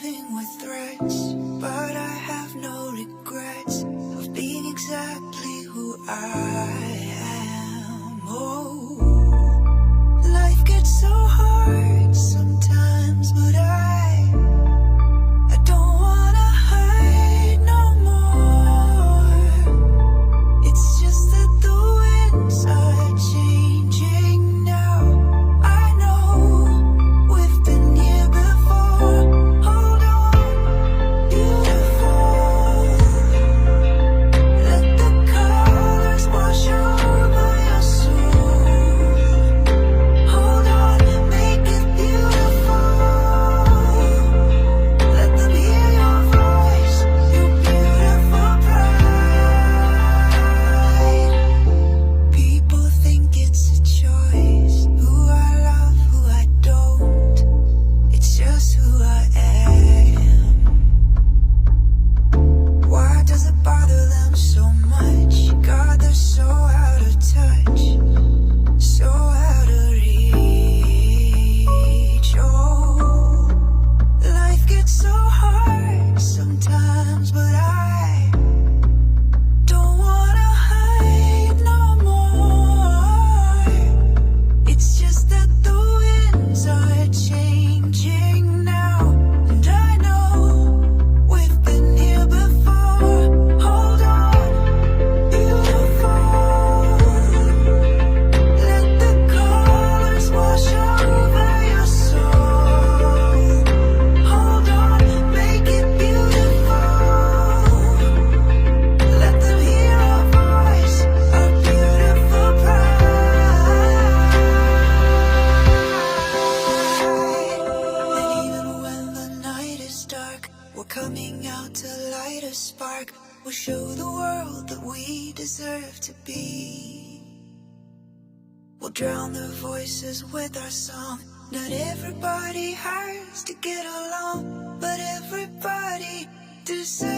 living with threats, but I have no regrets of being exactly who I am. Oh, life gets so hard sometimes, but I don't wanna hide no more. It's just that the winds are changing now. I know we've been here before. Hold on, beautiful. Let the colors wash over your soul. Hold on, make it beautiful. Let them hear your voice, your beautiful pride. People think it's a choice, who I love, who I don't. It's just who I am. Why does it bother them so much? God, they're so out of touch, so out of reach. Oh, life gets so hard sometimes, but I don't wanna hide no more. It's just that the winds are changing now, and I know we've been here before. Hold on, beautiful. Let the colors wash over your soul. Hold on, make it beautiful. Let them hear our voice, our beautiful pride. And even when the night is dark, we're coming out to light a spark. We'll show the world that we deserve to be. We'll drown their voices with our song. Not everybody has to get along, but everybody deserves